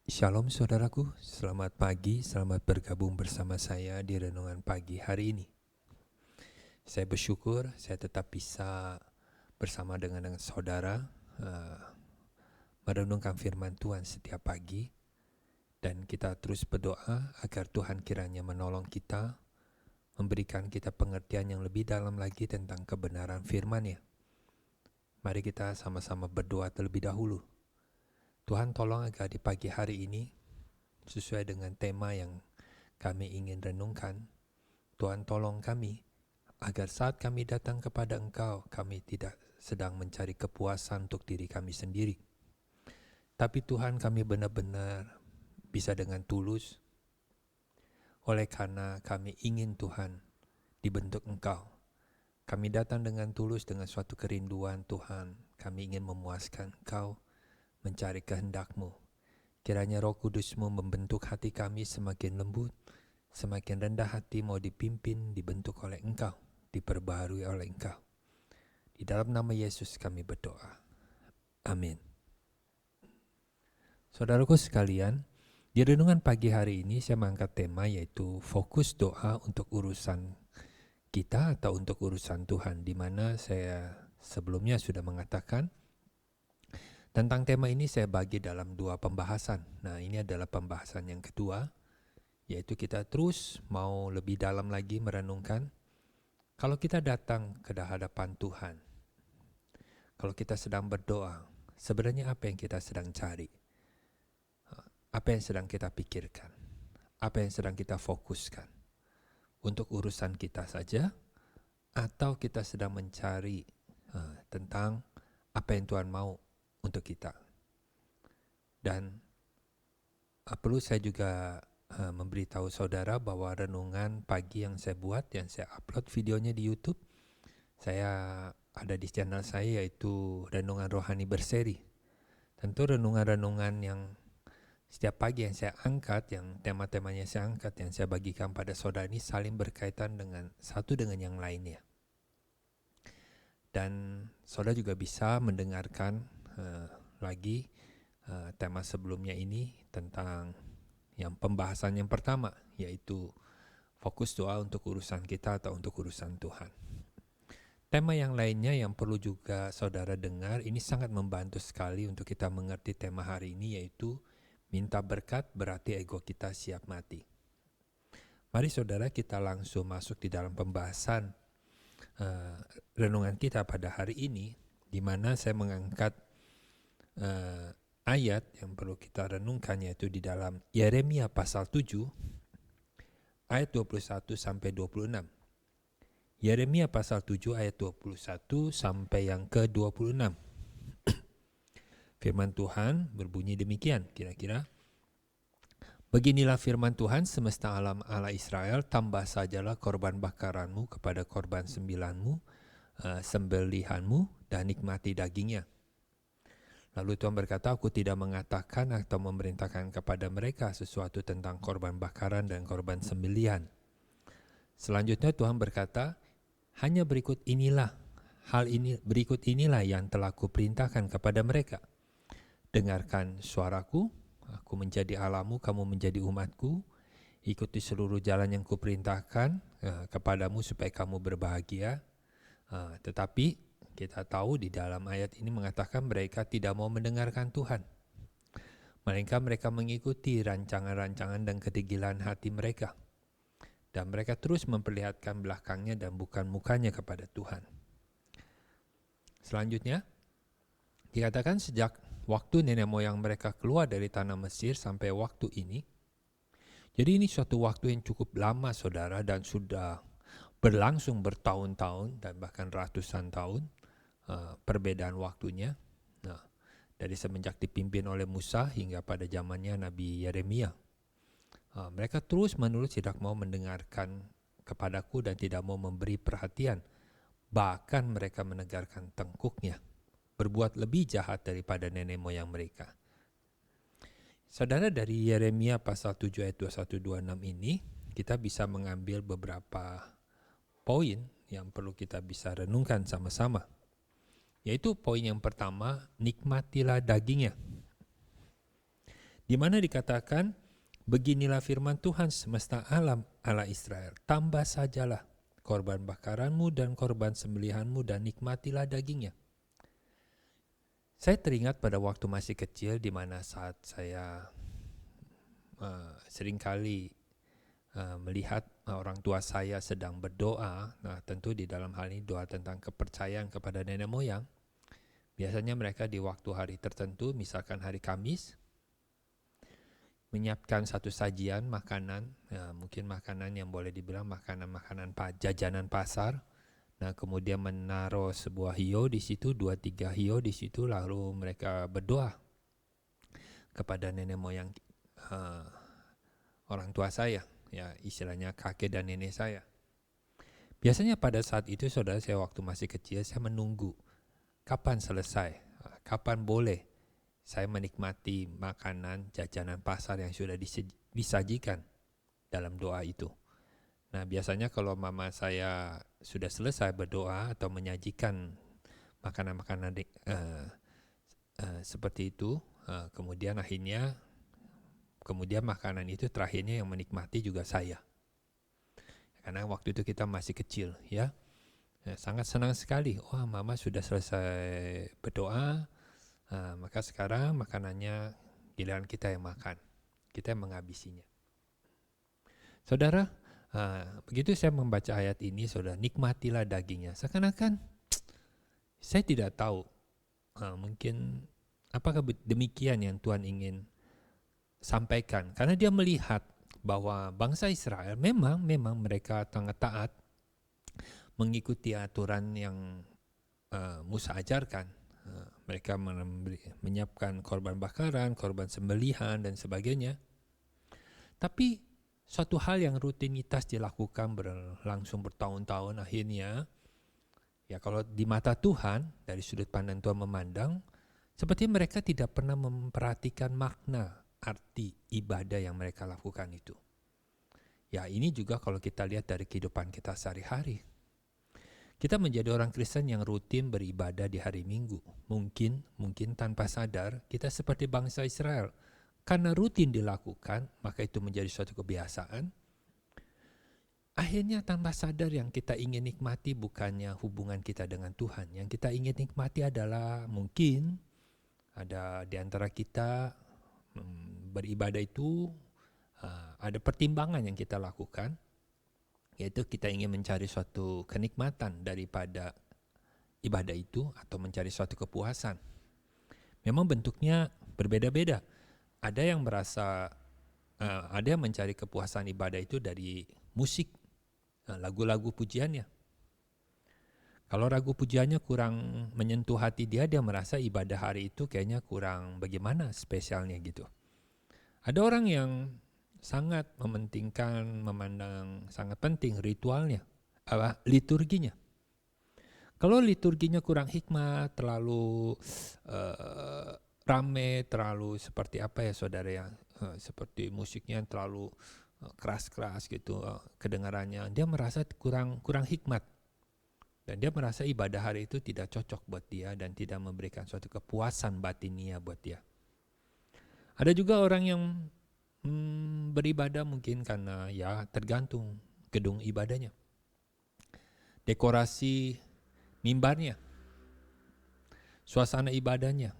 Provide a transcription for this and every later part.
Shalom saudaraku, selamat pagi, selamat bergabung bersama saya di Renungan Pagi hari ini. Saya bersyukur saya tetap bisa bersama dengan saudara merenungkan firman Tuhan setiap pagi, dan kita terus berdoa agar Tuhan kiranya menolong kita, memberikan kita pengertian yang lebih dalam lagi tentang kebenaran firman-Nya. Mari kita sama-sama berdoa terlebih dahulu. Tuhan, tolong agar di pagi hari ini sesuai dengan tema yang kami ingin renungkan, Tuhan tolong kami agar saat kami datang kepada Engkau, kami tidak sedang mencari kepuasan untuk diri kami sendiri. Tapi Tuhan, kami benar-benar bisa dengan tulus, oleh karena kami ingin Tuhan dibentuk Engkau. Kami datang dengan tulus dengan suatu kerinduan Tuhan. Kami ingin memuaskan Engkau, mencari kehendak-Mu. Kiranya Roh Kudus-Mu membentuk hati kami semakin lembut, semakin rendah hati, mau dipimpin, dibentuk oleh Engkau, diperbaharui oleh Engkau. Di dalam nama Yesus kami berdoa. Amin. Saudaraku sekalian, di renungan pagi hari ini saya mengangkat tema yaitu fokus doa untuk urusan kita atau untuk urusan Tuhan, di mana saya sebelumnya sudah mengatakan tentang tema ini saya bagi dalam dua pembahasan. Nah, ini adalah pembahasan yang kedua, yaitu kita terus mau lebih dalam lagi merenungkan kalau kita datang ke hadapan Tuhan, kalau kita sedang berdoa, sebenarnya apa yang kita sedang cari? Apa yang sedang kita pikirkan? Apa yang sedang kita fokuskan? Untuk urusan kita saja? Atau kita sedang mencari tentang apa yang Tuhan mau untuk kita? Dan perlu saya juga memberitahu saudara bahwa renungan pagi yang saya buat, yang saya upload videonya di YouTube, saya ada di channel saya, yaitu Renungan Rohani Berseri. Tentu renungan-renungan yang setiap pagi yang saya angkat, yang tema-temanya saya angkat, yang saya bagikan pada saudara ini saling berkaitan dengan satu dengan yang lainnya. Dan saudara juga bisa mendengarkan lagi tema sebelumnya ini tentang yang pembahasan yang pertama, yaitu fokus doa untuk urusan kita atau untuk urusan Tuhan. Tema yang lainnya yang perlu juga saudara dengar, ini sangat membantu sekali untuk kita mengerti tema hari ini, yaitu minta berkat berarti ego kita siap mati. Mari saudara kita langsung masuk di dalam pembahasan renungan kita pada hari ini, di mana saya mengangkat ayat yang perlu kita renungkan, yaitu di dalam Yeremia pasal 7 ayat 21 sampai 26. Yeremia pasal 7 ayat 21 sampai yang ke-26. Firman Tuhan berbunyi demikian kira-kira. Beginilah firman Tuhan semesta alam Allah Israel, tambah sajalah korban bakaranmu kepada korban sembelihanmu dan nikmati dagingnya. Lalu Tuhan berkata, aku tidak mengatakan atau memerintahkan kepada mereka sesuatu tentang korban bakaran dan korban sembelihan. Selanjutnya Tuhan berkata, hanya berikut inilah yang telah kuperintahkan kepada mereka. Dengarkan suaraku, aku menjadi Allahmu, kamu menjadi umatku. Ikuti seluruh jalan yang kuperintahkan kepadamu supaya kamu berbahagia. Tetapi kita tahu di dalam ayat ini mengatakan mereka tidak mau mendengarkan Tuhan. Mereka mengikuti rancangan-rancangan dan kedegilan hati mereka. Dan mereka terus memperlihatkan belakangnya dan bukan mukanya kepada Tuhan. Selanjutnya, dikatakan sejak waktu nenek moyang mereka keluar dari tanah Mesir sampai waktu ini. Jadi ini suatu waktu yang cukup lama saudara, dan sudah berlangsung bertahun-tahun dan bahkan ratusan tahun perbedaan waktunya. Nah, dari semenjak dipimpin oleh Musa hingga pada zamannya Nabi Yeremia. Mereka terus menerus tidak mau mendengarkan kepadaku dan tidak mau memberi perhatian. Bahkan mereka menegarkan tengkuknya, berbuat lebih jahat daripada nenek moyang mereka. Saudara, dari Yeremia pasal 7 ayat 21-26 ini, kita bisa mengambil beberapa poin yang perlu kita bisa renungkan sama-sama. Yaitu poin yang pertama, nikmatilah dagingnya. Di di mana dikatakan, beginilah firman Tuhan semesta alam Allah Israel, tambah sajalah korban bakaranmu dan korban sembelihanmu dan nikmatilah dagingnya. Saya teringat pada waktu masih kecil di mana saat saya seringkali melihat orang tua saya sedang berdoa. Nah, tentu di dalam hal ini doa tentang kepercayaan kepada nenek moyang. Biasanya mereka di waktu hari tertentu, misalkan hari Kamis, menyiapkan satu sajian makanan, mungkin makanan yang boleh dibilang makanan-makanan jajanan pasar. Nah, kemudian menaruh sebuah hiyo di situ, 2-3 hiyo di situ, lalu mereka berdoa kepada nenek moyang orang tua saya, ya istilahnya kakek dan nenek saya. Biasanya pada saat itu, saudara, saya waktu masih kecil, saya menunggu kapan selesai, kapan boleh saya menikmati makanan jajanan pasar yang sudah disajikan dalam doa itu. Nah, biasanya kalau mama saya sudah selesai berdoa atau menyajikan makanan-makanan seperti itu, kemudian makanan itu terakhirnya yang menikmati juga saya. Karena waktu itu kita masih kecil, ya. Sangat senang sekali. Wah, mama sudah selesai berdoa, maka sekarang makanannya giliran kita yang makan. Kita yang menghabisinya. Saudara, begitu saya membaca ayat ini, saudara, nikmatilah dagingnya. Seakan-akan saya tidak tahu, mungkin apakah demikian yang Tuhan ingin sampaikan. Karena dia melihat bahwa bangsa Israel memang mereka sangat taat mengikuti aturan yang Musa ajarkan. Mereka menyiapkan korban bakaran, korban sembelihan dan sebagainya. Tapi suatu hal yang rutinitas dilakukan berlangsung bertahun-tahun, akhirnya ya kalau di mata Tuhan, dari sudut pandang Tuhan memandang, seperti mereka tidak pernah memperhatikan makna arti ibadah yang mereka lakukan itu. Ya, ini juga kalau kita lihat dari kehidupan kita sehari-hari. Kita menjadi orang Kristen yang rutin beribadah di hari Minggu. Mungkin tanpa sadar kita seperti bangsa Israel. Karena rutin dilakukan, maka itu menjadi suatu kebiasaan. Akhirnya tanpa sadar yang kita ingin nikmati bukannya hubungan kita dengan Tuhan. Yang kita ingin nikmati adalah mungkin ada di antara kita beribadah itu ada pertimbangan yang kita lakukan, yaitu kita ingin mencari suatu kenikmatan daripada ibadah itu atau mencari suatu kepuasan. Memang bentuknya berbeda-beda. Ada yang merasa, ada yang mencari kepuasan ibadah itu dari musik, lagu-lagu pujiannya. Kalau lagu pujiannya kurang menyentuh hati dia merasa ibadah hari itu kayaknya kurang bagaimana spesialnya gitu. Ada orang yang sangat mementingkan, memandang sangat penting ritualnya, liturginya. Kalau liturginya kurang hikmat, terlalu rame, terlalu seperti apa ya saudara ya, seperti musiknya terlalu keras-keras gitu kedengarannya, dia merasa kurang hikmat. Dan dia merasa ibadah hari itu tidak cocok buat dia dan tidak memberikan suatu kepuasan batinia buat dia. Ada juga orang yang beribadah mungkin karena ya tergantung gedung ibadahnya, dekorasi mimbarnya, suasana ibadahnya,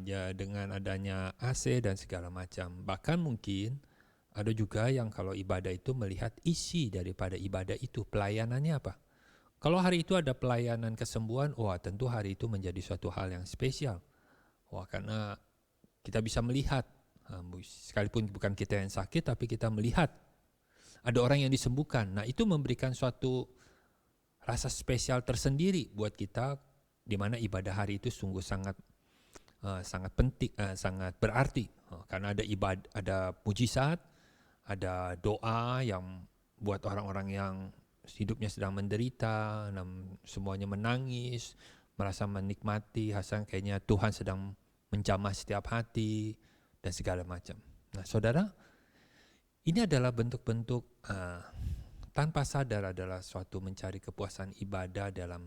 ya dengan adanya AC dan segala macam. Bahkan mungkin ada juga yang kalau ibadah itu melihat isi daripada ibadah itu, pelayanannya apa. Kalau hari itu ada pelayanan kesembuhan, wah tentu hari itu menjadi suatu hal yang spesial. Wah, karena kita bisa melihat, sekalipun bukan kita yang sakit, tapi kita melihat ada orang yang disembuhkan. Nah, itu memberikan suatu rasa spesial tersendiri buat kita, di mana ibadah hari itu sungguh sangat penting, sangat berarti. Karena ada mujizat, ada doa yang buat orang-orang yang hidupnya sedang menderita, semuanya menangis, merasa menikmati, hasil kayaknya Tuhan sedang menjamah setiap hati dan segala macam. Nah, saudara, ini adalah bentuk-bentuk tanpa sadar adalah suatu mencari kepuasan ibadah dalam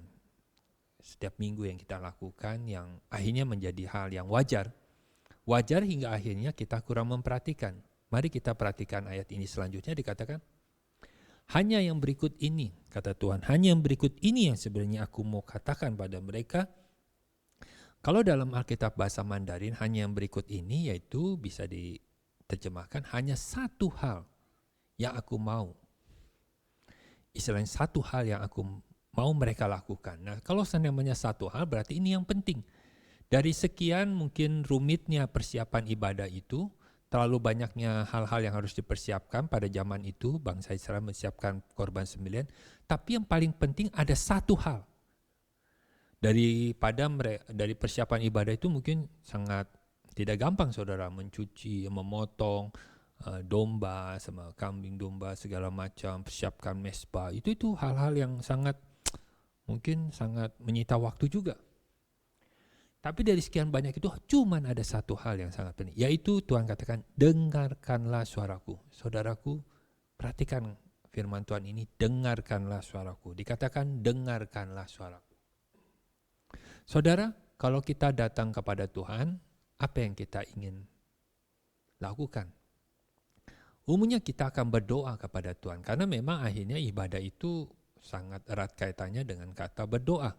setiap minggu yang kita lakukan, yang akhirnya menjadi hal yang wajar Wajar hingga akhirnya kita kurang memperhatikan. Mari kita perhatikan ayat ini selanjutnya, dikatakan, hanya yang berikut ini, kata Tuhan, hanya yang berikut ini yang sebenarnya aku mau katakan pada mereka. Kalau dalam Alkitab bahasa Mandarin, hanya yang berikut ini yaitu bisa diterjemahkan hanya satu hal yang aku mau. Istilahnya satu hal yang aku mau mereka lakukan. Nah, kalau namanya satu hal berarti ini yang penting. Dari sekian mungkin rumitnya persiapan ibadah itu, terlalu banyaknya hal-hal yang harus dipersiapkan pada zaman itu, bangsa Israel menyiapkan korban sembelihan, tapi yang paling penting ada satu hal. Dari persiapan ibadah itu mungkin sangat tidak gampang saudara, mencuci, memotong domba sama kambing domba segala macam, persiapkan mesbah, itu hal-hal yang mungkin sangat menyita waktu juga. Tapi dari sekian banyak itu cuman ada satu hal yang sangat penting, yaitu Tuhan katakan, dengarkanlah suaraku. Saudaraku, perhatikan firman Tuhan ini, dengarkanlah suaraku. Dikatakan dengarkanlah suaraku. Saudara, kalau kita datang kepada Tuhan, apa yang kita ingin lakukan? Umumnya kita akan berdoa kepada Tuhan, karena memang akhirnya ibadah itu sangat erat kaitannya dengan kata berdoa.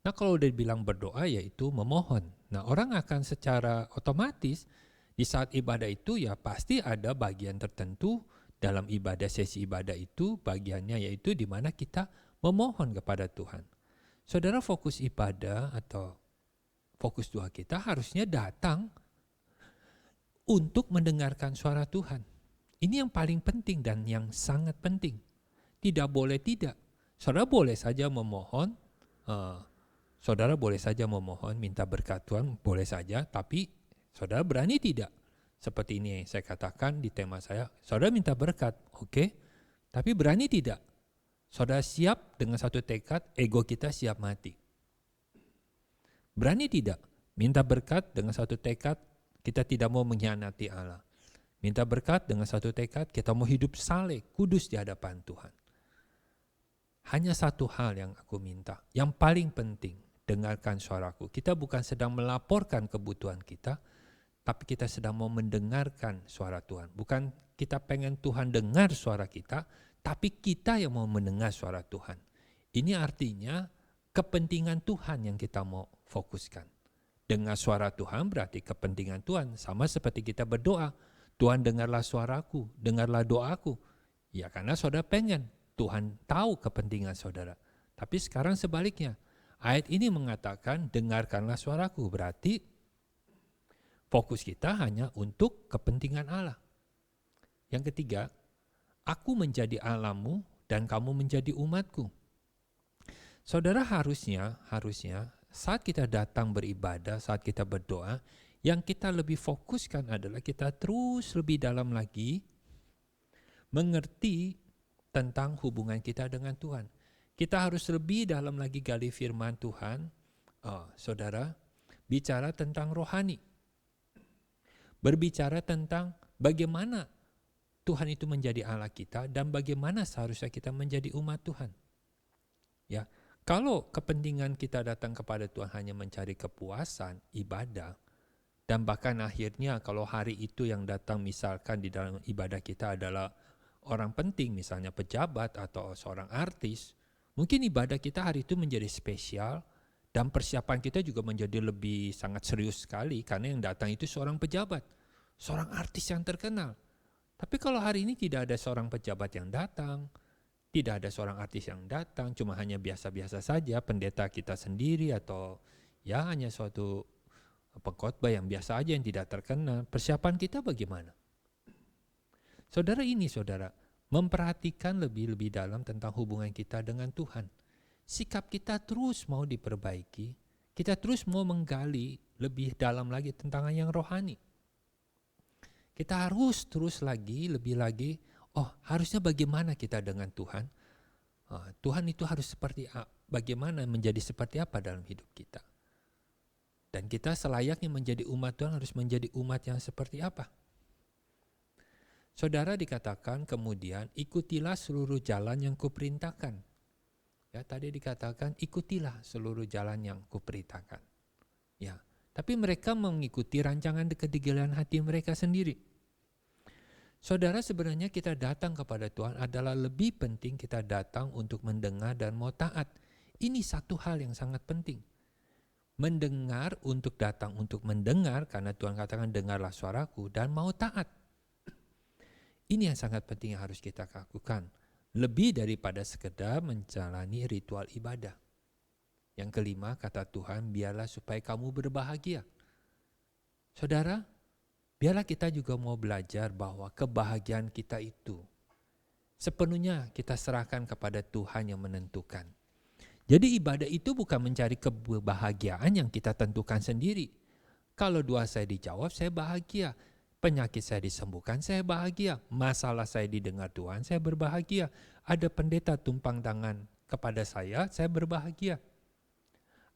Nah, kalau udah dibilang berdoa yaitu memohon. Nah, orang akan secara otomatis di saat ibadah itu ya pasti ada bagian tertentu dalam ibadah, sesi ibadah itu bagiannya yaitu di mana kita memohon kepada Tuhan. Saudara, fokus ibadah atau fokus doa kita harusnya datang untuk mendengarkan suara Tuhan. Ini yang paling penting dan yang sangat penting. Tidak boleh tidak. Saudara boleh saja memohon, minta berkat Tuhan, boleh saja, tapi saudara berani tidak? Seperti ini yang saya katakan di tema saya, saudara minta berkat, oke, tapi berani tidak? Saudara siap dengan satu tekad, ego kita siap mati. Berani tidak? Minta berkat dengan satu tekad, kita tidak mau mengkhianati Allah. Minta berkat dengan satu tekad, kita mau hidup saleh, kudus di hadapan Tuhan. Hanya satu hal yang aku minta, yang paling penting, dengarkan suaraku. Kita bukan sedang melaporkan kebutuhan kita, tapi kita sedang mau mendengarkan suara Tuhan. Bukan kita pengen Tuhan dengar suara kita, tapi kita yang mau mendengar suara Tuhan. Ini artinya kepentingan Tuhan yang kita mau fokuskan. Dengar suara Tuhan berarti kepentingan Tuhan. Sama seperti kita berdoa, Tuhan dengarlah suaraku, dengarlah doaku. Ya karena saudara pengen Tuhan tahu kepentingan saudara. Tapi sekarang sebaliknya, ayat ini mengatakan dengarkanlah suaraku, berarti fokus kita hanya untuk kepentingan Allah. Yang ketiga, aku menjadi Allahmu dan kamu menjadi umatku. Saudara, harusnya saat kita datang beribadah, saat kita berdoa, yang kita lebih fokuskan adalah kita terus lebih dalam lagi mengerti tentang hubungan kita dengan Tuhan. Kita harus lebih dalam lagi gali firman Tuhan. Saudara, bicara tentang rohani. Berbicara tentang bagaimana Tuhan itu menjadi Allah kita dan bagaimana seharusnya kita menjadi umat Tuhan. Ya, kalau kepentingan kita datang kepada Tuhan hanya mencari kepuasan, ibadah, dan bahkan akhirnya kalau hari itu yang datang misalkan di dalam ibadah kita adalah orang penting, misalnya pejabat atau seorang artis, mungkin ibadah kita hari itu menjadi spesial dan persiapan kita juga menjadi lebih sangat serius sekali karena yang datang itu seorang pejabat, seorang artis yang terkenal. Tapi kalau hari ini tidak ada seorang pejabat yang datang, tidak ada seorang artis yang datang, cuma hanya biasa-biasa saja, pendeta kita sendiri atau ya hanya suatu pengkhotbah yang biasa aja yang tidak terkenal, persiapan kita bagaimana? Saudara, memperhatikan lebih dalam tentang hubungan kita dengan Tuhan. Sikap kita terus mau diperbaiki, kita terus mau menggali lebih dalam lagi tentang yang rohani. Kita harus terus lebih lagi, harusnya bagaimana kita dengan Tuhan? Tuhan itu harus bagaimana menjadi seperti apa dalam hidup kita? Dan kita selayaknya menjadi umat Tuhan harus menjadi umat yang seperti apa? Saudara, dikatakan kemudian ikutilah seluruh jalan yang kuperintahkan. Ya, tadi dikatakan ikutilah seluruh jalan yang kuperintahkan. Ya, Tapi mereka mengikuti rancangan kegilaan hati mereka sendiri. Saudara, sebenarnya kita datang kepada Tuhan adalah lebih penting kita datang untuk mendengar dan mau taat. Ini satu hal yang sangat penting. Mendengar untuk datang untuk mendengar, karena Tuhan katakan dengarlah suaraku, dan mau taat. Ini yang sangat penting yang harus kita lakukan. Lebih daripada sekedar menjalani ritual ibadah. Yang kelima, kata Tuhan, biarlah supaya kamu berbahagia. Saudara, biarlah kita juga mau belajar bahwa kebahagiaan kita itu sepenuhnya kita serahkan kepada Tuhan yang menentukan. Jadi ibadah itu bukan mencari kebahagiaan yang kita tentukan sendiri. Kalau doa saya dijawab, saya bahagia. Penyakit saya disembuhkan, saya bahagia. Masalah saya didengar Tuhan, saya berbahagia. Ada pendeta tumpang tangan kepada saya berbahagia.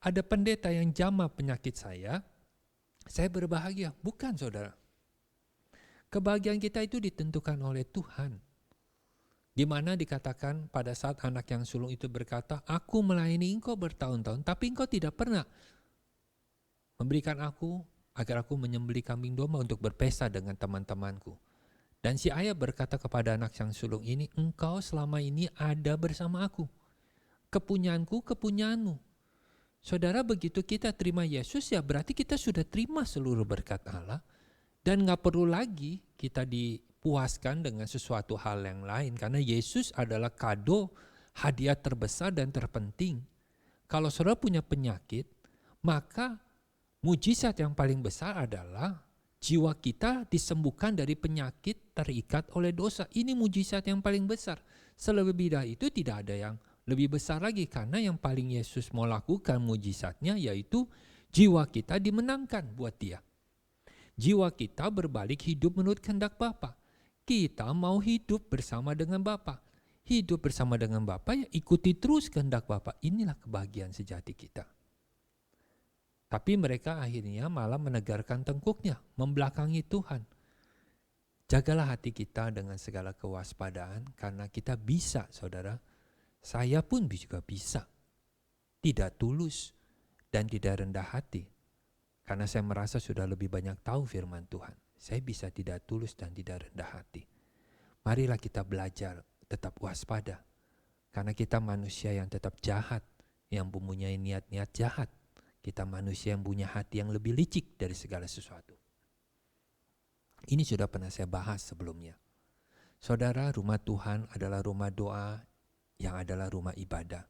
Ada pendeta yang jamah penyakit saya berbahagia. Bukan, saudara. Kebahagiaan kita itu ditentukan oleh Tuhan. Di mana dikatakan pada saat anak yang sulung itu berkata, aku melayani engkau bertahun-tahun, tapi engkau tidak pernah memberikan aku agar aku menyembelih kambing domba untuk berpesta dengan teman-temanku. Dan si ayah berkata kepada anak yang sulung ini, engkau selama ini ada bersama aku. Kepunyaanku, kepunyaanmu. Saudara, begitu kita terima Yesus, ya berarti kita sudah terima seluruh berkat Allah. Dan gak perlu lagi kita dipuaskan dengan sesuatu hal yang lain. Karena Yesus adalah kado, hadiah terbesar dan terpenting. Kalau saudara punya penyakit, maka mujizat yang paling besar adalah jiwa kita disembuhkan dari penyakit terikat oleh dosa. Ini mujizat yang paling besar. Selebih dari itu tidak ada yang lebih besar lagi. Karena yang paling Yesus mau lakukan mujizatnya yaitu jiwa kita dimenangkan buat Dia. Jiwa kita berbalik hidup menurut kehendak Bapa. Kita mau hidup bersama dengan Bapa. Hidup bersama dengan Bapa, ya ikuti terus kehendak Bapa. Inilah kebahagiaan sejati kita. Tapi mereka akhirnya malah menegarkan tengkuknya, membelakangi Tuhan. Jagalah hati kita dengan segala kewaspadaan, karena kita bisa, saudara. Saya pun juga bisa. Tidak tulus dan tidak rendah hati. Karena saya merasa sudah lebih banyak tahu firman Tuhan. Saya bisa tidak tulus dan tidak rendah hati. Marilah kita belajar tetap waspada. Karena kita manusia yang tetap jahat. Yang mempunyai niat-niat jahat. Kita manusia yang punya hati yang lebih licik dari segala sesuatu. Ini sudah pernah saya bahas sebelumnya. Saudara, rumah Tuhan adalah rumah doa yang adalah rumah ibadah.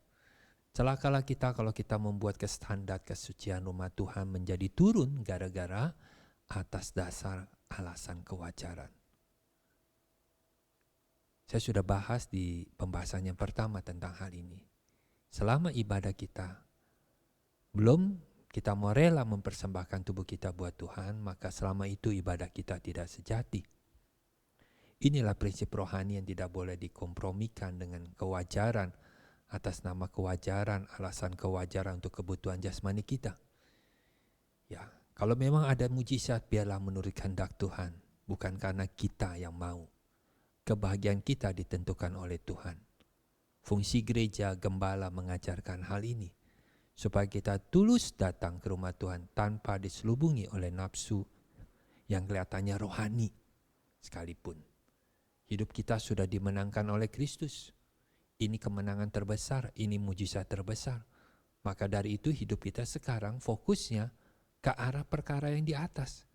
Celakalah kita kalau kita membuat standar kesucian rumah Tuhan menjadi turun gara-gara atas dasar alasan kewajaran. Saya sudah bahas di pembahasan yang pertama tentang hal ini. Selama ibadah kita belum kita mau rela mempersembahkan tubuh kita buat Tuhan, maka selama itu ibadah kita tidak sejati. Inilah prinsip rohani yang tidak boleh dikompromikan dengan kewajaran. Atas nama kewajaran, alasan kewajaran untuk kebutuhan jasmani kita. Ya, kalau memang ada mujizat, biarlah menurut kehendak Tuhan, bukan karena kita yang mau. Kebahagiaan kita ditentukan oleh Tuhan. Fungsi gereja, gembala mengajarkan hal ini, supaya kita tulus datang ke rumah Tuhan tanpa diselubungi oleh nafsu yang kelihatannya rohani sekalipun. Hidup kita sudah dimenangkan oleh Kristus. Ini kemenangan terbesar, ini mujizat terbesar. Maka dari itu hidup kita sekarang fokusnya ke arah perkara yang di atas.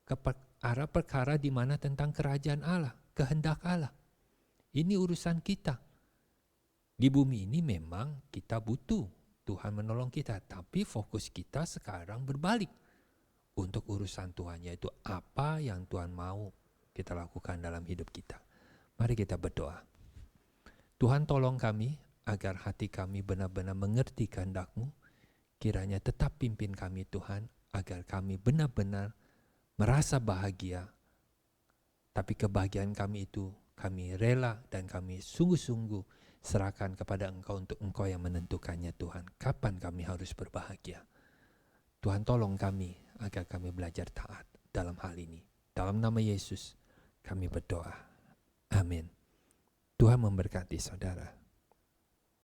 Ke arah perkara di mana tentang kerajaan Allah, kehendak Allah. Ini urusan kita. Di bumi ini memang kita butuh Tuhan menolong kita. Tapi fokus kita sekarang berbalik. Untuk urusan Tuhan, yaitu apa yang Tuhan mau kita lakukan dalam hidup kita. Mari kita berdoa. Tuhan, tolong kami agar hati kami benar-benar mengerti kehendak-Mu. Kiranya tetap pimpin kami Tuhan, agar kami benar-benar merasa bahagia. Tapi kebahagiaan kami itu kami rela dan kami sungguh-sungguh serahkan kepada Engkau untuk Engkau yang menentukannya Tuhan. Kapan kami harus berbahagia? Tuhan, tolong kami agar kami belajar taat dalam hal ini. Dalam nama Yesus kami berdoa. Amin. Tuhan memberkati saudara.